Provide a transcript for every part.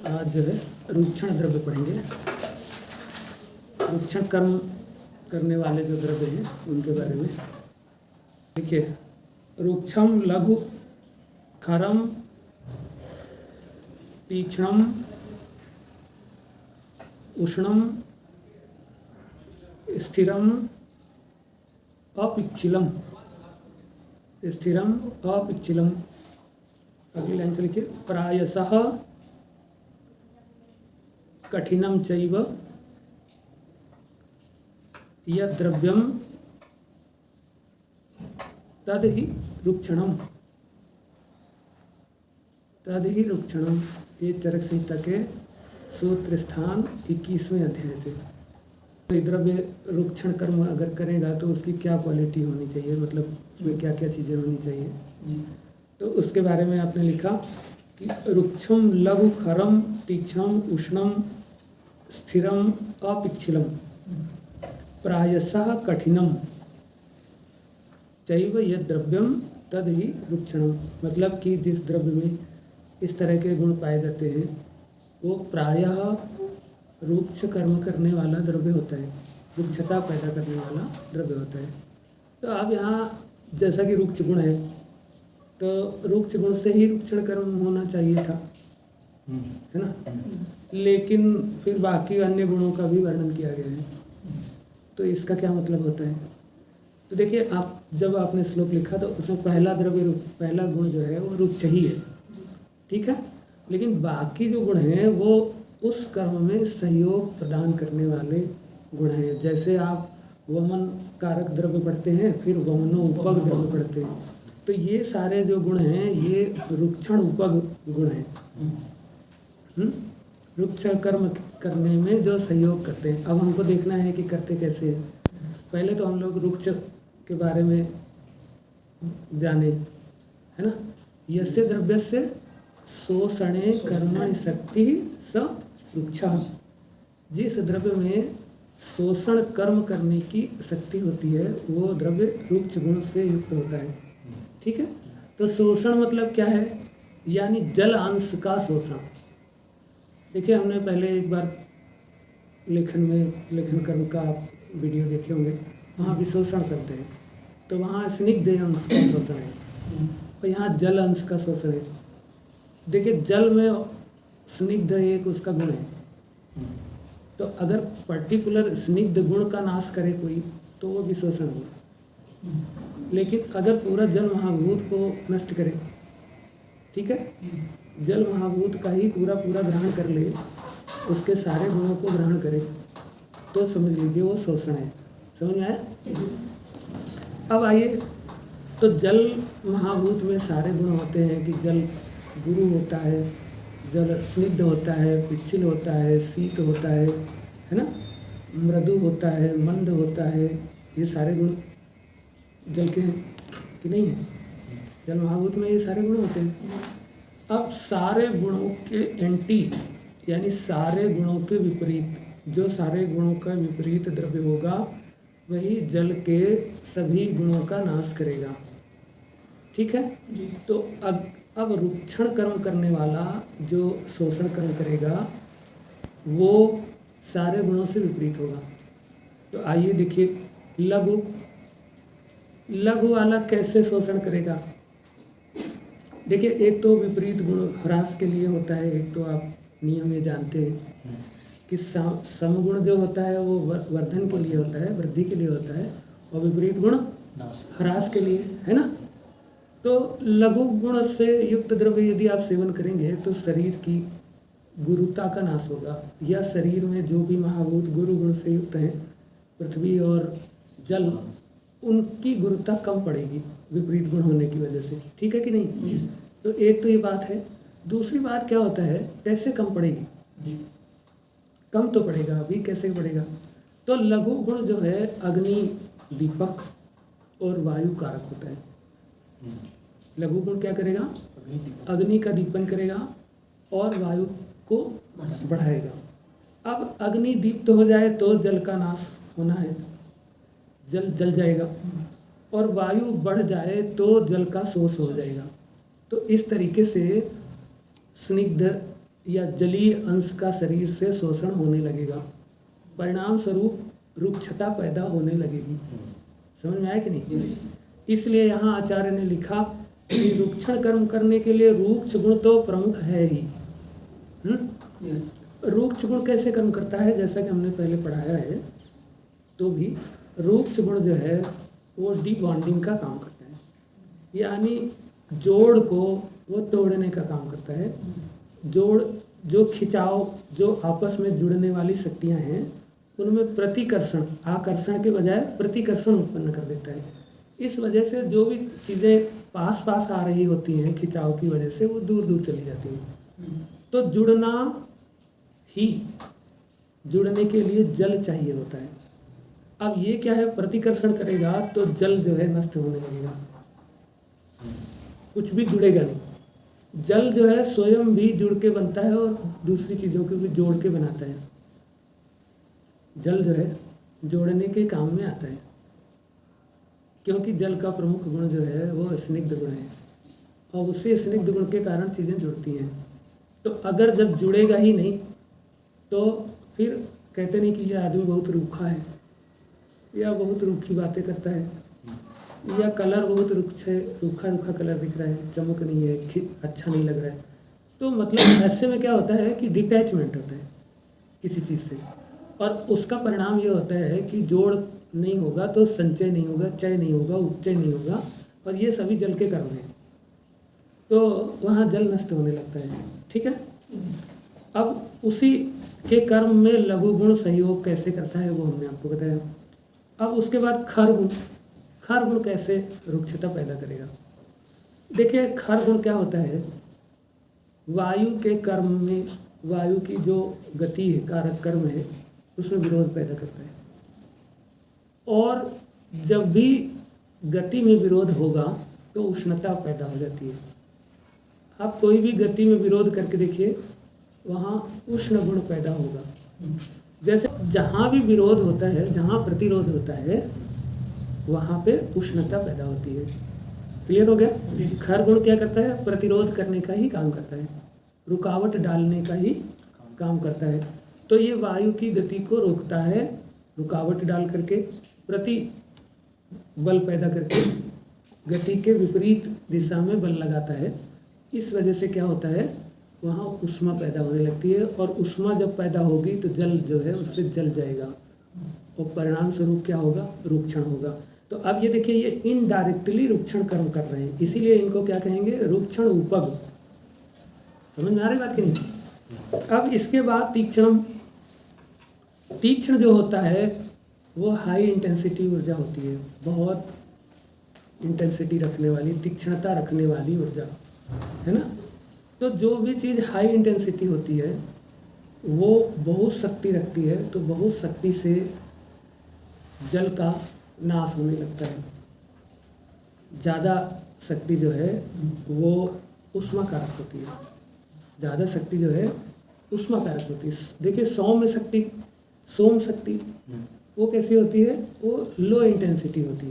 आज जो है रुक्षण द्रव्य पढ़ेंगे। रुक्षण कर्म करने वाले जो द्रव्य हैं उनके बारे में देखिए। रुक्षम लघु खरम तीक्ष्णम उष्णम स्थिरम अपिच्छिलम। स्थिरम अपिच्छिलम। अगली लाइन से लिखिए। प्रायशः कठिनम चैव यद् द्रव्यम तद ही रुक्षणम। तद ही रुक्षणम। ये चरक संहिता के सूत्र स्थान 21वें अध्याय से। तो द्रव्य रुक्षण कर्म अगर करेगा तो उसकी क्या क्वालिटी होनी चाहिए, मतलब उसमें क्या क्या चीज़ें होनी चाहिए, तो उसके बारे में आपने लिखा कि रुक्षम लघु खरम तीक्ष्णम उष्णम स्थिरम अपिच्छिलम प्रायशः कठिनम चैव यद् द्रव्यम तद ही रुक्षणम। मतलब कि जिस द्रव्य में इस तरह के गुण पाए जाते हैं वो प्रायः रुक्ष कर्म करने वाला द्रव्य होता है, रुक्षता पैदा करने वाला द्रव्य होता है। तो अब यहाँ जैसा कि रुक्ष गुण है तो रुक्ष गुण से ही रुक्षण कर्म होना चाहिए था, है ना। लेकिन फिर बाकी अन्य गुणों का भी वर्णन किया गया है। तो इसका क्या मतलब होता है, तो देखिए आप जब आपने श्लोक लिखा तो उसमें पहला द्रव्य पहला गुण जो है वो रुक्ष ही है, ठीक है। लेकिन बाकी जो गुण हैं वो उस कर्म में सहयोग प्रदान करने वाले गुण हैं। जैसे आप वमन कारक द्रव्य पढ़ते हैं, फिर वमनोपग द्रव्य पढ़ते हैं, तो ये सारे जो गुण हैं ये रुक्षण उपग गुण हैं। रुक्ष कर्म करने में जो सहयोग करते हैं। अब हमको देखना है कि करते कैसे हैं। पहले तो हम लोग रुक्ष के बारे में जाने, है ना। यस्य द्रव्यस्य शोषणे कर्मणि शक्ति स रुक्षः। जिस द्रव्य में शोषण कर्म करने की शक्ति होती है वो द्रव्य रुक्ष गुण से युक्त होता है, ठीक है। तो शोषण मतलब क्या है, यानी जल अंश का शोषण। देखिए हमने पहले एक बार लेखन कर्म का आप वीडियो देखे होंगे, वहाँ भी शोषण शब्द है, तो वहाँ स्निग्ध अंश का शोषण है और यहाँ जल अंश का शोषण है। देखिए जल में स्निग्ध एक उसका गुण है, तो अगर पर्टिकुलर स्निग्ध गुण का नाश करे कोई तो वो भी शोषण होगा। लेकिन अगर पूरा जल महाभूत को नष्ट करे, ठीक है, जल महाभूत का ही पूरा ग्रहण कर ले, उसके सारे गुणों को ग्रहण करे, तो समझ लीजिए वो शोषण है। समझ में आया। अब आइए, तो जल महाभूत में सारे गुण होते हैं कि जल गुरु होता है, जल स्निग्ध होता है, पिच्छिल होता है, शीत होता है ना, मृदु होता है, मंद होता है। ये सारे गुण जल के हैं कि नहीं है। जल महाभूत में ये सारे गुण होते हैं। अब सारे गुणों के एंटी, यानी सारे गुणों के विपरीत, जो सारे गुणों का विपरीत द्रव्य होगा वही जल के सभी गुणों का नाश करेगा, ठीक है। तो अब रुक्षण कर्म करने वाला जो शोषण कर्म करेगा वो सारे गुणों से विपरीत होगा। तो आइए देखिए, लघु वाला कैसे शोषण करेगा। देखिए एक तो विपरीत गुण ह्रास के लिए होता है, एक तो आप नियम ये जानते हैं कि समगुण जो होता है वो वर्धन के लिए होता है, वृद्धि के लिए होता है, और विपरीत गुण ह्रास के लिए, है ना। तो लघु गुण से युक्त द्रव्य यदि आप सेवन करेंगे तो शरीर की गुरुता का नाश होगा, या शरीर में जो भी महाभूत गुरु गुण से युक्त हैं, पृथ्वी और जल, उनकी गुरुता कम पड़ेगी विपरीत गुण होने की वजह से, ठीक है कि नहीं। तो एक तो ये बात है। दूसरी बात क्या होता है, कैसे कम पड़ेगी, कम तो पड़ेगा, अभी कैसे पड़ेगा। तो लघु गुण जो है अग्नि, दीपक और वायु कारक होता है। लघु गुण क्या करेगा, अग्नि का दीपन करेगा और वायु को बढ़ाएगा। अब अग्नि दीप्त हो जाए तो जल का नाश होना है, जल जल जाएगा, और वायु बढ़ जाए तो जल का शोष हो जाएगा। तो इस तरीके से स्निग्ध या जलीय अंश का शरीर से शोषण होने लगेगा, परिणाम स्वरूप रुक्षता पैदा होने लगेगी। समझ में आया कि नहीं? इसलिए यहाँ आचार्य ने लिखा कि रुक्षण कर्म करने के लिए रुक्ष गुण तो प्रमुख है ही। रुक्ष गुण कैसे कर्म करता है? जैसा कि हमने पहले पढ़ाया है, तो भी रुक्ष गुण जो है वो डीबॉन्डिंग का काम करता है, यानी जोड़ को वो तोड़ने का काम करता है। जोड़ जो खिंचाव, जो आपस में जुड़ने वाली शक्तियाँ हैं, उनमें प्रतिकर्षण, आकर्षण के बजाय प्रतिकर्षण उत्पन्न कर देता है। इस वजह से जो भी चीज़ें पास पास आ रही होती हैं खिंचाव की वजह से, वो दूर दूर चली जाती हैं। तो जुड़ने के लिए जल चाहिए होता है। अब ये क्या है, प्रतिकर्षण करेगा तो जल जो है नष्ट होने लगेगा, कुछ भी जुड़ेगा नहीं। जल जो है स्वयं भी जुड़ के बनता है और दूसरी चीज़ों को भी जोड़ के बनाता है। जल जो है जोड़ने के काम में आता है, क्योंकि जल का प्रमुख गुण जो है वो स्निग्ध गुण है, और उसी स्निग्ध गुण के कारण चीज़ें जुड़ती हैं। तो अगर जब जुड़ेगा ही नहीं तो फिर कहते नहीं कि यह आदमी बहुत रूखा है, या बहुत रूखी बातें करता है, या कलर बहुत रूखा कलर दिख रहा है, चमक नहीं है, अच्छा नहीं लग रहा है। तो मतलब ऐसे में क्या होता है कि डिटैचमेंट होता है किसी चीज़ से, और उसका परिणाम ये होता है कि जोड़ नहीं होगा तो संचय नहीं होगा, चय नहीं होगा, उपचय नहीं होगा, और ये सभी जल के कर्म हैं। तो वहाँ जल नष्ट होने लगता है। ठीक है। अब उसी के कर्म में लघु गुण सहयोग कैसे करता है वो हमने आपको बताया। अब उसके बाद खर गुण कैसे रुक्षता पैदा करेगा। देखिए, खर गुण क्या होता है, वायु के कर्म में, वायु की जो गति है, कारक कर्म है, उसमें विरोध पैदा करता है। और जब भी गति में विरोध होगा तो उष्णता पैदा हो जाती है। आप कोई भी गति में विरोध करके देखिए, वहाँ उष्ण गुण पैदा होगा। जैसे जहाँ भी विरोध होता है, जहाँ प्रतिरोध होता है, वहाँ पे उष्णता पैदा होती है। क्लियर हो गया? खर गुण क्या करता है? प्रतिरोध करने का ही काम करता है, रुकावट डालने का ही काम करता है। तो ये वायु की गति को रोकता है, रुकावट डाल करके, प्रति बल पैदा करके गति के विपरीत दिशा में बल लगाता है। इस वजह से क्या होता है, वहाँ उष्मा पैदा होने लगती है, और उष्मा जब पैदा होगी तो जल जो है उससे जल जाएगा, और परिणाम स्वरूप क्या होगा, रुक्षण होगा। तो अब ये देखिए, ये इनडायरेक्टली रुक्षण कर्म कर रहे हैं, इसीलिए इनको क्या कहेंगे, रुक्षण उपग। समझ में आ रही बात कि नहीं? अब इसके बाद तीक्ष्ण जो होता है वो हाई इंटेंसिटी ऊर्जा होती है, बहुत इंटेंसिटी रखने वाली, तीक्ष्णता रखने वाली ऊर्जा, है ना। तो जो भी चीज़ हाई इंटेंसिटी होती है वो बहुत शक्ति रखती है, तो बहुत शक्ति से जल का नाश होने लगता है। ज़्यादा शक्ति जो है वो उष्मा कारक होती है, ज़्यादा शक्ति जो है उष्मा कारक होती है। देखिए, सोम शक्ति वो कैसी होती है, वो लो इंटेंसिटी होती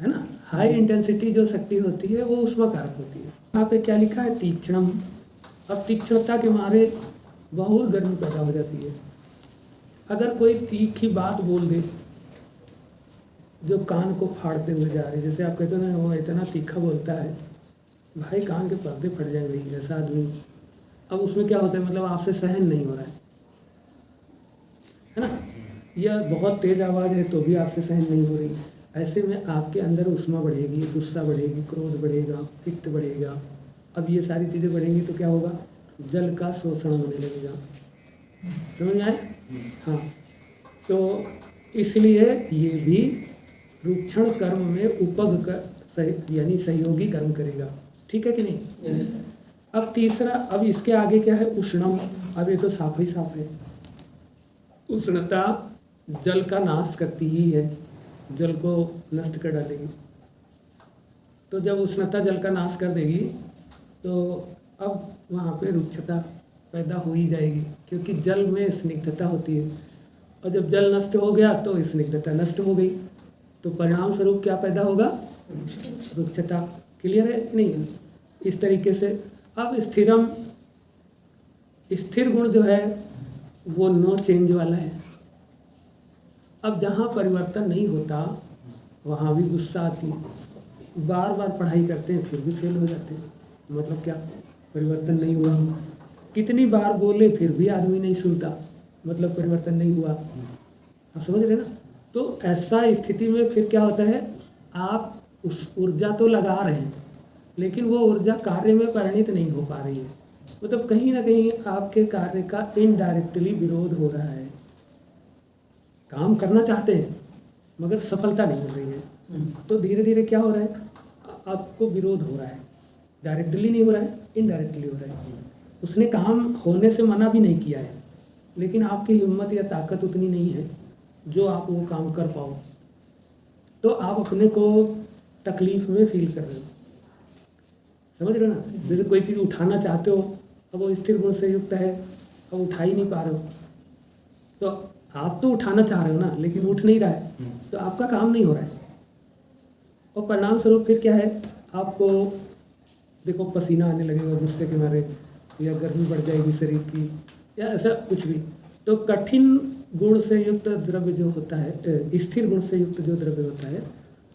है ना। हाई इंटेंसिटी जो शक्ति होती है वो उष्मा कारक होती है। यहाँ पे क्या लिखा है, तीक्ष्णम। अब तीक्ष्णता के मारे बहुत गर्मी पैदा हो जाती है। अगर कोई तीखी बात बोल दे जो कान को फाड़ते हुए जा रही है, जैसे आप कहते हो ना, वो इतना तीखा बोलता है, भाई कान के पर्दे फट जाए भाई, ऐसा आदमी। अब उसमें क्या होता है, मतलब आपसे सहन नहीं हो रहा है ना, या बहुत तेज़ आवाज़ है तो भी आपसे सहन नहीं हो रही। ऐसे में आपके अंदर उष्मा बढ़ेगी, गुस्सा बढ़ेगी, क्रोध बढ़ेगा, पित्त बढ़ेगा। अब ये सारी चीज़ें बढ़ेंगी तो क्या होगा, जल का शोषण होने लगेगा। समझ में आए? हाँ। तो इसलिए ये भी रुक्षण कर्म में उपग कर यानी सहयोगी कर्म करेगा। ठीक है कि नहीं? yes. अब तीसरा, अब इसके आगे क्या है, उष्णम। अब ये तो साफ ही साफ है, उष्णता जल का नाश करती ही है, जल को नष्ट कर डालेगी। तो जब उष्णता जल का नाश कर देगी तो अब वहाँ पे रुक्षता पैदा हो ही जाएगी, क्योंकि जल में स्निग्धता होती है, और जब जल नष्ट हो गया तो स्निग्धता नष्ट हो गई, तो परिणाम स्वरूप क्या पैदा होगा, रुक्षता। क्लियर है कि नहीं? इस तरीके से अब स्थिरम स्थिर गुण जो है वो नो चेंज वाला है। अब जहाँ परिवर्तन नहीं होता वहाँ भी गुस्सा आती है, बार बार पढ़ाई करते हैं फिर भी फेल हो जाते हैं। मतलब क्या, परिवर्तन नहीं हुआ। कितनी बार बोले फिर भी आदमी नहीं सुनता, मतलब परिवर्तन नहीं हुआ। आप समझ रहे ना। तो ऐसा स्थिति में फिर क्या होता है, आप उस ऊर्जा तो लगा रहे हैं लेकिन वो ऊर्जा कार्य में परिणित नहीं हो पा रही है। मतलब कहीं ना कहीं आपके कार्य का इनडायरेक्टली विरोध हो रहा है। काम करना चाहते हैं मगर सफलता नहीं मिल रही है, तो धीरे धीरे क्या हो रहा है, आपको विरोध हो रहा है। डायरेक्टली नहीं हो रहा है, इनडायरेक्टली हो रहा है। उसने काम होने से मना भी नहीं किया है लेकिन आपकी हिम्मत या ताकत उतनी नहीं है जो आप वो काम कर पाओ, तो आप अपने को तकलीफ में फील कर रहे हो। समझ रहे हो ना। जैसे कोई चीज़ उठाना चाहते हो, अब वो स्थिर गुण से युक्त है, अब उठा ही नहीं पा रहे हो, तो आप तो उठाना चाह रहे हो ना लेकिन उठ नहीं रहा है, तो आपका काम नहीं हो रहा है। और परिणाम स्वरूप फिर क्या है, आपको देखो पसीना आने लगेगा गुस्से के मारे, या गर्मी बढ़ जाएगी शरीर की, या ऐसा कुछ भी। तो कठिन गुण से युक्त द्रव्य जो होता है, स्थिर गुण से युक्त जो द्रव्य होता है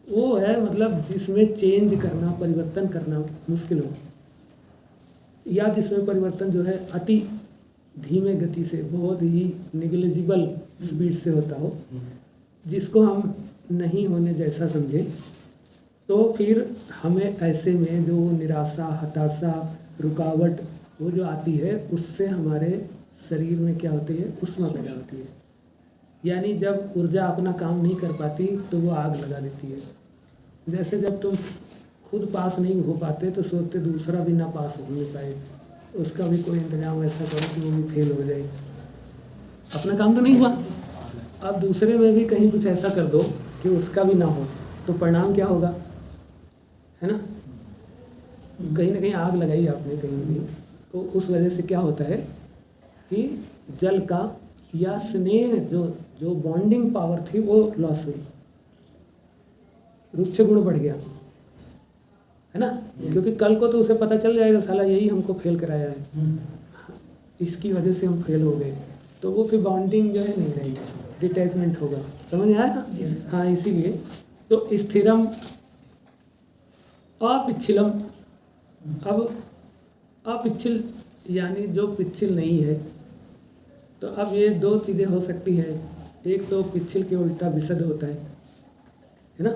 वो है मतलब जिसमें चेंज करना, परिवर्तन करना मुश्किल हो, या जिसमें परिवर्तन जो है अति धीमे गति से, बहुत ही निगलिजिबल स्पीड से होता हो, जिसको हम नहीं होने जैसा समझें। तो फिर हमें ऐसे में जो निराशा, हताशा, रुकावट वो जो आती है, उससे हमारे शरीर में क्या होती है, ऊष्मा पैदा होती है। यानी जब ऊर्जा अपना काम नहीं कर पाती तो वो आग लगा देती है। जैसे जब तुम खुद पास नहीं हो पाते तो सोचते दूसरा भी ना पास हो नहीं पाए, उसका भी कोई इंतजाम ऐसा करो कि वो भी फेल हो जाए। अपना काम तो नहीं हुआ, अब दूसरे में भी कहीं कुछ ऐसा कर दो कि उसका भी ना हो, तो परिणाम क्या होगा, है ना। कहीं ना कहीं आग लगाई आपने कहीं भी, तो उस वजह से क्या होता है कि जल का या स्नेह जो बॉन्डिंग पावर थी वो लॉस हुई, रुक्ष गुण बढ़ गया, है ना। क्योंकि कल को तो उसे पता चल जाएगा साला यही हमको फेल कराया है, इसकी वजह से हम फेल हो गए, तो वो फिर बॉन्डिंग जो है नहीं रहेगी, डिटैचमेंट होगा। समझ में आया ना। हाँ, इसीलिए तो स्थिरम अपिच्छिलम। अब अपिच्छिल यानी जो पिच्छिल नहीं है, तो अब ये दो चीज़ें हो सकती है। एक तो पिच्छिल के उल्टा विशद होता है ना।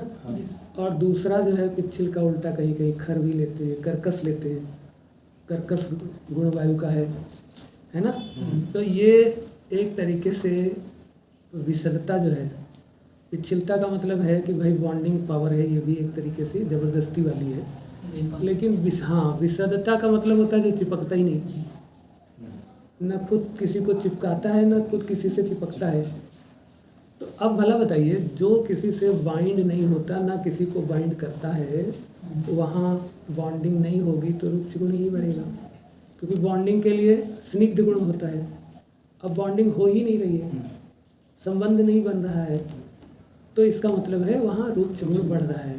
और दूसरा जो है पिच्छिल का उल्टा कहीं कहीं खर भी लेते हैं, कर्कश लेते हैं, कर्कश गुण वायु का है ना। तो ये एक तरीके से विशदता जो है, पिच्छिलता का मतलब है कि भाई बॉन्डिंग पावर है, ये भी एक तरीके से ज़बरदस्ती वाली है। लेकिन विशदता का मतलब होता है जो चिपकता ही नहीं, न खुद किसी को चिपकाता है न खुद किसी से चिपकता है। तो अब भला बताइए, जो किसी से बाइंड नहीं होता ना किसी को बाइंड करता है, तो वहाँ बॉन्डिंग नहीं होगी तो रुक्ष गुण ही बढ़ेगा, क्योंकि बॉन्डिंग के लिए स्निग्ध गुण होता है। अब बॉन्डिंग हो ही नहीं रही है, संबंध नहीं बन रहा है, तो इसका मतलब है वहाँ रुक्ष गुण बढ़ रहा है।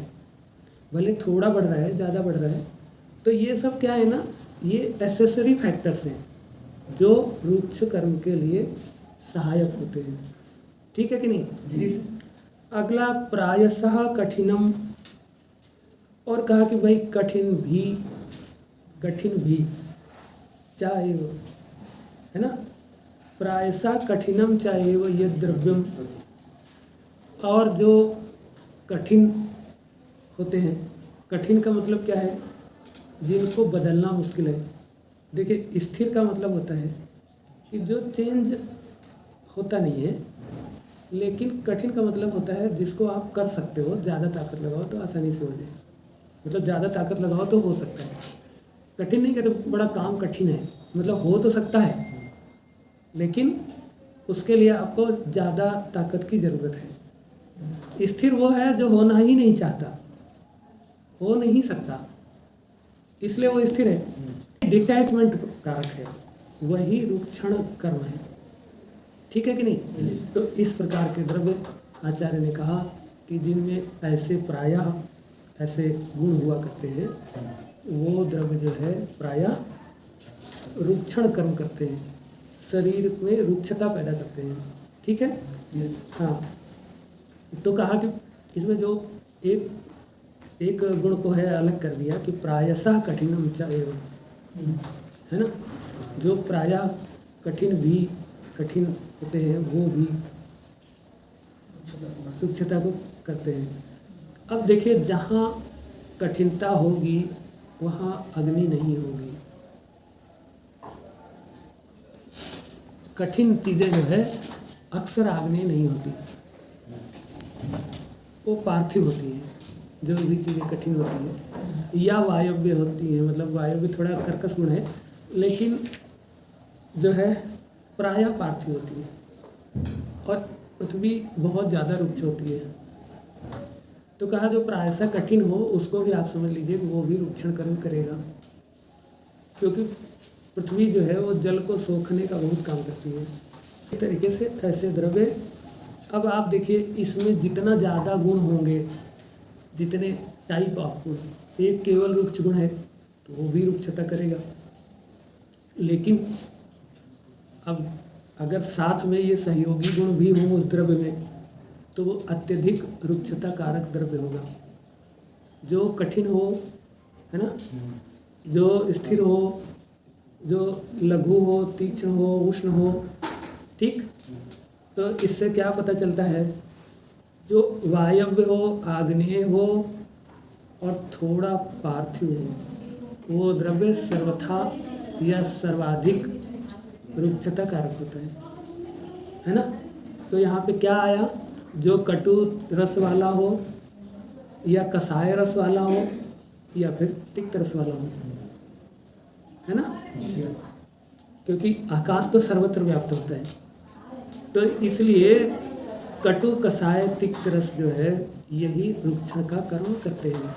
भले थोड़ा बढ़ रहा है, ज़्यादा बढ़ रहा है, तो ये सब क्या है ना, ये एसेसरी फैक्टर्स हैं जो रुक्ष कर्म के लिए सहायक होते हैं। ठीक है कि नहीं। अगला प्रायशः कठिनम, और कहा कि भाई कठिन भी चाहे वो, है ना, प्रायशः कठिनम चाहे वो ये द्रव्यम। और जो कठिन होते हैं, कठिन का मतलब क्या है, जिनको बदलना मुश्किल है। देखिए, स्थिर का मतलब होता है कि जो चेंज होता नहीं है, लेकिन कठिन का मतलब होता है जिसको आप कर सकते हो, ज़्यादा ताकत लगाओ तो आसानी से हो जाए। मतलब ज़्यादा ताकत लगाओ तो हो सकता है। कठिन नहीं कहते बड़ा काम कठिन है, मतलब हो तो सकता है लेकिन उसके लिए आपको ज़्यादा ताकत की ज़रूरत है। स्थिर वो है जो होना ही नहीं चाहता, हो नहीं सकता, इसलिए वो स्थिर है। डिटैचमेंट कारक है, वही रुक्षण कर्म है। ठीक है कि नहीं। तो इस प्रकार के द्रव्य आचार्य ने कहा कि जिनमें ऐसे प्रायः ऐसे गुण हुआ करते हैं, वो द्रव्य जो है प्रायः रुक्षण कर्म करते हैं। शरीर में रुक्षता पैदा करते हैं। ठीक है। यस। हाँ, तो कहा कि इसमें जो एक एक गुण को है अलग कर दिया कि प्रायशः कठिनम च एवं, है ना, जो प्रायः कठिन होते हैं वो भी रुक्षता को करते हैं। अब देखिए, जहाँ कठिनता होगी वहाँ अग्नि नहीं होगी। कठिन चीज़ें जो है अक्सर आग्नेय नहीं होती, वो पार्थिव होती है। जो भी चीज़ें कठिन होती है या वायव्य होती हैं, मतलब वायव्य थोड़ा कर्कश गुण है, लेकिन जो है प्रायः पार्थिव होती है और पृथ्वी बहुत ज़्यादा रुक्ष होती है। तो कहा जो प्रायशः कठिन हो उसको भी आप समझ लीजिए कि वो भी रुक्षण कर्म करेगा, क्योंकि पृथ्वी जो है वो जल को सोखने का बहुत काम करती है। इस तरीके से ऐसे द्रव्य, अब आप देखिए इसमें जितना ज़्यादा गुण होंगे, जितने टाइप ऑफ गुण, एक केवल रुक्ष गुण है तो वो भी रुक्षता करेगा, लेकिन अब अगर साथ में ये सहयोगी गुण भी हों उस द्रव्य में तो वो अत्यधिक रुक्षता कारक द्रव्य होगा। जो कठिन हो, है ना, जो स्थिर हो, जो लघु हो, तीक्ष्ण हो, उष्ण हो, ठीक। तो इससे क्या पता चलता है, जो वायव्य हो, आग्नेय हो और थोड़ा पार्थिव हो, वो द्रव्य सर्वथा या सर्वाधिक रुक्षता कारक होता है ना। तो यहाँ पे क्या आया, जो कटु रस वाला हो या कसाय रस वाला हो या फिर तिक्त रस वाला हो, है ना, क्योंकि आकाश तो सर्वत्र व्याप्त होता है। तो इसलिए कटु कसाय तिक्त रस जो है यही रुक्षण का कर्म करते हैं।